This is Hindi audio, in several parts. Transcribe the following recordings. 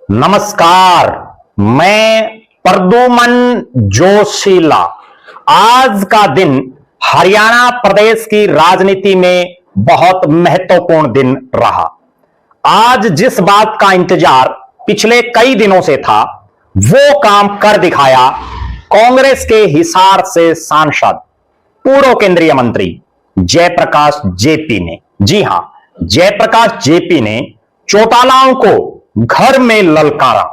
नमस्कार, मैं प्रद्युमन जोशीला। आज का दिन हरियाणा प्रदेश की राजनीति में बहुत महत्वपूर्ण दिन रहा। आज जिस बात का इंतजार पिछले कई दिनों से था, वो काम कर दिखाया कांग्रेस के हिसार से सांसद पूर्व केंद्रीय मंत्री जयप्रकाश जेपी ने। जी हां, जयप्रकाश जेपी ने चौटालाओं को घर में ललकारा।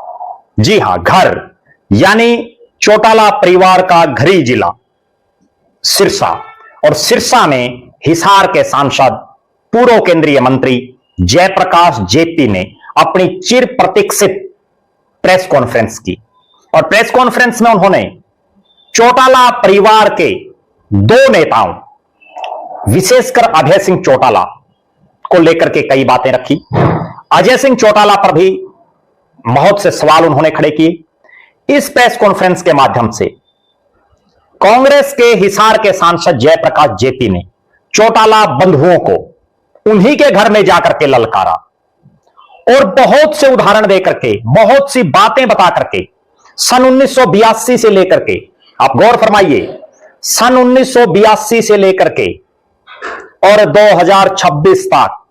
जी हां, घर यानी चौटाला परिवार का घरी जिला सिरसा, और सिरसा में हिसार के सांसद पूर्व केंद्रीय मंत्री जयप्रकाश जेपी ने अपनी चिर प्रतीक्षित प्रेस कॉन्फ्रेंस की। और प्रेस कॉन्फ्रेंस में उन्होंने चौटाला परिवार के दो नेताओं, विशेषकर अभय सिंह चौटाला को लेकर के कई बातें रखी। अजय सिंह चौटाला पर भी बहुत से सवाल उन्होंने खड़े किए। इस प्रेस कॉन्फ्रेंस के माध्यम से कांग्रेस के हिसार के सांसद जयप्रकाश जेपी ने चौटाला बंधुओं को उन्हीं के घर में जाकर के ललकारा और बहुत से उदाहरण देकर के, बहुत सी बातें बता करके सन 1982 से लेकर के, आप गौर फरमाइए, सन 1982 से लेकर के और 2026 तक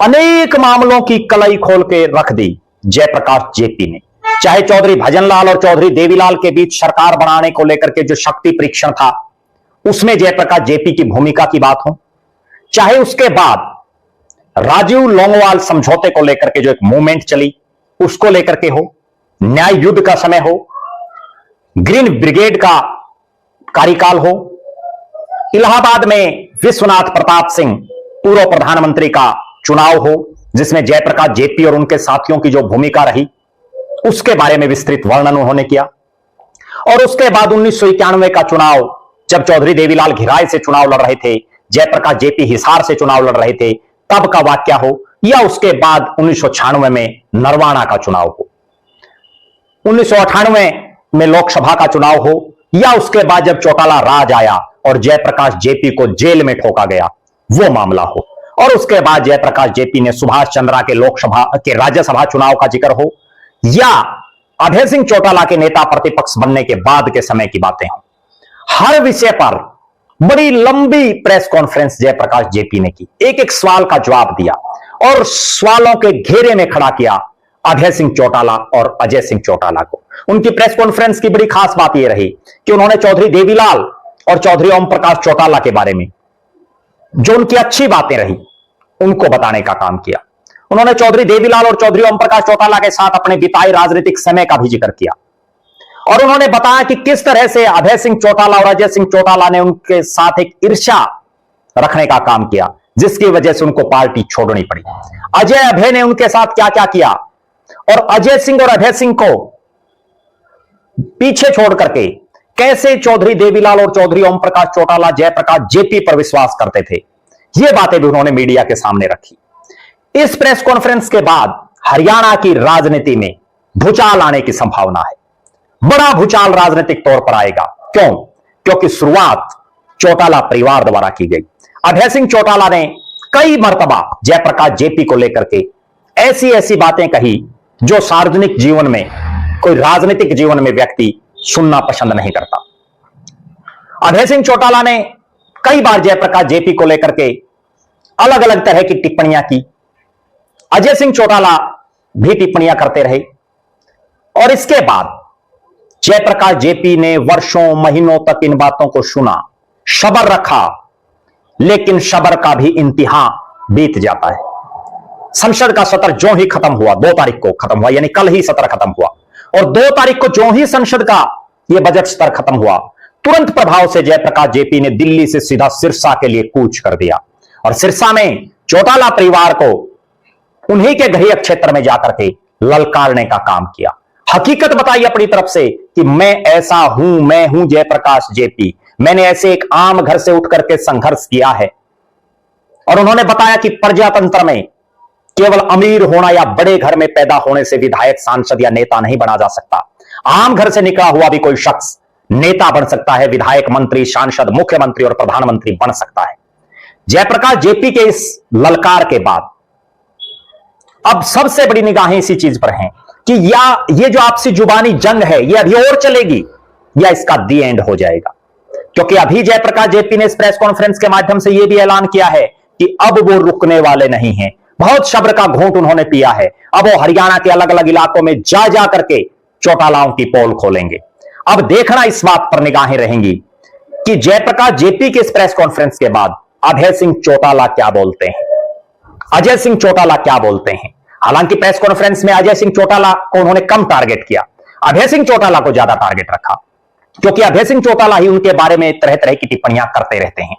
अनेक मामलों की कलई खोल के रख दी जयप्रकाश जेपी ने। चाहे चौधरी भजनलाल और चौधरी देवीलाल के बीच सरकार बनाने को लेकर के जो शक्ति परीक्षण था, उसमें जयप्रकाश जेपी की भूमिका की बात हो, चाहे उसके बाद राजीव लोंगोवाल समझौते को लेकर के जो एक मूवमेंट चली उसको लेकर के हो, न्याय युद्ध का समय हो, ग्रीन ब्रिगेड का कार्यकाल हो, इलाहाबाद में विश्वनाथ प्रताप सिंह पूर्व प्रधानमंत्री का चुनाव हो जिसमें जयप्रकाश जेपी और उनके साथियों की जो भूमिका रही उसके बारे में विस्तृत वर्णन उन्होंने किया। और उसके बाद 1991 का चुनाव, जब चौधरी देवीलाल घिराय से चुनाव लड़ रहे थे, जयप्रकाश जेपी हिसार से चुनाव लड़ रहे थे, तब का वाकया हो, या उसके बाद 1996 में नरवाना का चुनाव हो, 1998 में लोकसभा का चुनाव हो, या उसके बाद जब चौटाला राज आया और जयप्रकाश जेपी को जेल में ठोका गया वो मामला हो, और उसके बाद जयप्रकाश जेपी ने सुभाष चंद्रा के लोकसभा के राज्यसभा चुनाव का जिक्र हो, या अभय सिंह चौटाला के नेता प्रतिपक्ष बनने के बाद के समय की बातें हो, हर विषय पर बड़ी लंबी प्रेस कॉन्फ्रेंस जयप्रकाश जेपी ने की, एक एक सवाल का जवाब दिया और सवालों के घेरे में खड़ा किया अभय सिंह चौटाला और अजय सिंह चौटाला को। उनकी प्रेस कॉन्फ्रेंस की बड़ी खास बात यह रही कि उन्होंने चौधरी देवीलाल और चौधरी ओम प्रकाश चौटाला के बारे में जो उनकी अच्छी बातें रही उनको बताने का काम किया। उन्होंने चौधरी देवीलाल और चौधरी ओम प्रकाश चौटाला के साथ अपने बिताए राजनीतिक समय का भी जिक्र किया, और उन्होंने बताया कि किस तरह से अभय सिंह चौटाला और अजय सिंह चौटाला ने उनके साथ एक ईर्ष्या रखने का काम किया जिसकी वजह से उनको पार्टी छोड़नी पड़ी। अजय अभय ने उनके साथ क्या क्या किया और अजय सिंह और अभय सिंह को पीछे छोड़ करके कैसे चौधरी देवीलाल और चौधरी ओम प्रकाश चौटाला जयप्रकाश जेपी पर विश्वास करते थे, ये बातें भी उन्होंने मीडिया के सामने रखी। इस प्रेस कॉन्फ्रेंस के बाद हरियाणा की राजनीति में भूचाल आने की संभावना है, बड़ा भूचाल राजनीतिक तौर पर आएगा। क्यों? क्योंकि शुरुआत चौटाला परिवार द्वारा की गई। अभय सिंह चौटाला ने कई मर्तबा जयप्रकाश जेपी को लेकर के ऐसी ऐसी बातें कही जो सार्वजनिक जीवन में, कोई राजनीतिक जीवन में व्यक्ति सुनना पसंद नहीं करता। अभय सिंह चौटाला ने कई बार जयप्रकाश जेपी को लेकर के अलग अलग तरह की टिप्पणियां की, अजय सिंह चौटाला भी टिप्पणियां करते रहे, और इसके बाद जयप्रकाश जेपी ने वर्षों महीनों तक इन बातों को सुना, सब्र रखा, लेकिन सब्र का भी इंतहा बीत जाता है। संसद का सत्र जो ही खत्म हुआ, 2 तारीख को खत्म हुआ, यानी कल ही सत्र खत्म हुआ, और 2 तारीख को जो ही संसद का यह बजट सत्र खत्म हुआ, तुरंत प्रभाव से जयप्रकाश जेपी ने दिल्ली से सीधा सिरसा के लिए कूच कर दिया, और सिरसा में चौटाला परिवार को उन्हीं के गृह क्षेत्र में जाकर के ललकारने का काम किया। हकीकत बताई अपनी तरफ से कि मैं ऐसा हूं, मैं हूं जयप्रकाश जेपी, मैंने ऐसे एक आम घर से उठ करके संघर्ष किया है। और उन्होंने बताया कि प्रजातंत्र में केवल अमीर होना या बड़े घर में पैदा होने से विधायक, सांसद या नेता नहीं बना जा सकता। आम घर से निकला हुआ भी कोई शख्स नेता बन सकता है, विधायक, मंत्री, सांसद, मुख्यमंत्री और प्रधानमंत्री बन सकता है। जयप्रकाश जेपी के इस ललकार के बाद अब सबसे बड़ी निगाहें इसी चीज पर हैं कि या ये जो आपसी जुबानी जंग है ये अभी और चलेगी या इसका दी एंड हो जाएगा। क्योंकि अभी जयप्रकाश जेपी ने इस प्रेस कॉन्फ्रेंस के माध्यम से यह भी ऐलान किया है कि अब वो रुकने वाले नहीं हैं। बहुत सब्र का घूंट उन्होंने पिया है। अब वो हरियाणा के अलग अलग इलाकों में जा जा करके चौटालाओं की पोल खोलेंगे। अब देखना इस बात पर निगाहें रहेंगी कि जयप्रकाश जेपी के इस प्रेस कॉन्फ्रेंस के बाद अभय सिंह चौटाला क्या बोलते हैं, अजय सिंह चौटाला क्या बोलते हैं। हालांकि प्रेस कॉन्फ्रेंस में अजय सिंह चौटाला को उन्होंने कम टारगेट किया, अभय सिंह चौटाला को ज्यादा टारगेट रखा, क्योंकि अभय सिंह चौटाला ही उनके बारे में तरह तरह की टिप्पणियां करते रहते हैं।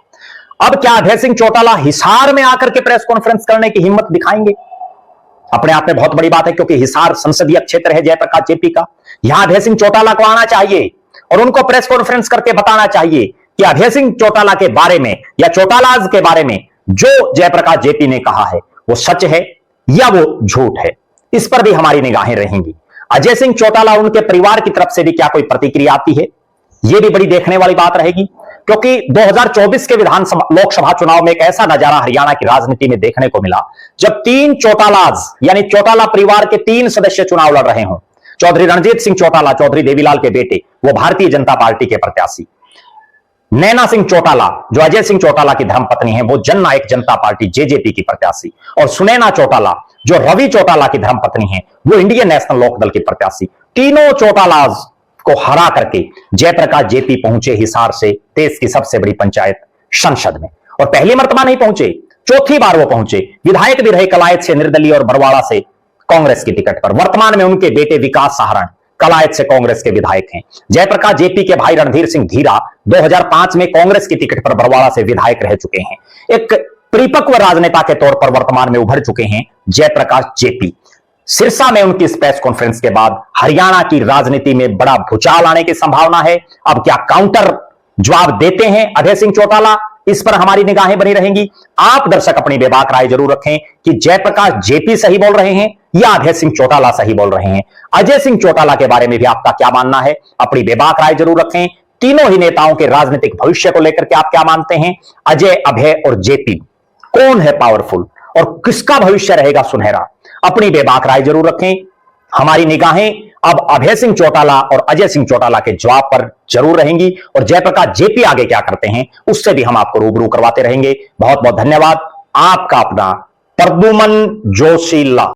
अब क्या अभय सिंह चौटाला हिसार में आकर के प्रेस कॉन्फ्रेंस करने की हिम्मत दिखाएंगे? अपने आप में बहुत बड़ी बात है, क्योंकि हिसार संसदीय क्षेत्र है जयप्रकाश जेपी का। यहां अभय सिंह चौटाला को आना चाहिए और उनको प्रेस कॉन्फ्रेंस करके बताना चाहिए कि अभय सिंह चौटाला के बारे में या चौटालाज के बारे में जो जयप्रकाश जेपी ने कहा है वो सच है या वो झूठ है। इस पर भी हमारी निगाहें रहेंगी। अजय सिंह चौटाला उनके परिवार की तरफ से भी क्या कोई प्रतिक्रिया आती है, यह भी बड़ी देखने वाली बात रहेगी। क्योंकि 2024 के लोकसभा चुनाव में एक ऐसा नजारा हरियाणा की राजनीति में देखने को मिला जब 3 चौटालाज यानी चौटाला परिवार के 3 सदस्य चुनाव लड़ रहे हों। चौधरी रणजीत सिंह चौटाला, चौधरी देवीलाल के बेटे, वो भारतीय जनता पार्टी के प्रत्याशी, नैना सिंह चौटाला जो अजय सिंह चौटाला की धर्मपत्नी है वो जननायक जनता पार्टी जेजेपी की प्रत्याशी, और सुनैना चौटाला जो रवि चौटाला की धर्मपत्नी है वो इंडियन नेशनल लोकदल की प्रत्याशी। तीनों चौटालाज को हरा करके जयप्रकाश जेपी पहुंचे हिसार से देश की सबसे बड़ी पंचायत संसद में, और पहली मर्तबा नहीं पहुंचे, चौथी बार वो पहुंचे। विधायक भी रहे कलायत से निर्दलीय और बरवाड़ा से कांग्रेस की टिकट पर। वर्तमान में उनके बेटे विकास सहारण कलायत से कांग्रेस के विधायक हैं। जयप्रकाश जेपी के भाई रणधीर सिंह धीरा 2005 में कांग्रेस की टिकट पर बरवाड़ा से विधायक रह चुके हैं। एक परिपक्व राजनेता के तौर पर वर्तमान में उभर चुके हैं जयप्रकाश जेपी। सिरसा में उनकी इस प्रेस कॉन्फ्रेंस के बाद हरियाणा की राजनीति में बड़ा भूचाल आने की संभावना है। अब क्या काउंटर जवाब देते हैं अभय सिंह चौटाला, इस पर हमारी निगाहें बनी रहेंगी। आप दर्शक अपनी बेबाक राय जरूर रखें कि जयप्रकाश जेपी सही बोल रहे हैं या अभय सिंह चौटाला सही बोल रहे हैं। अजय सिंह चौटाला के बारे में भी आपका क्या मानना है, अपनी बेबाक राय जरूर रखें। तीनों ही नेताओं के राजनीतिक भविष्य को लेकर के आप क्या मानते हैं? अजय, अभय और जेपी कौन है पावरफुल और किसका भविष्य रहेगा सुनहरा? अपनी बेबाक राय जरूर रखें। हमारी निगाहें अब अभय सिंह चौटाला और अजय सिंह चौटाला के जवाब पर जरूर रहेंगी, और जयप्रकाश जेपी आगे क्या करते हैं उससे भी हम आपको रूबरू करवाते रहेंगे। बहुत बहुत धन्यवाद। आपका अपना प्रद्युमन जोशीला।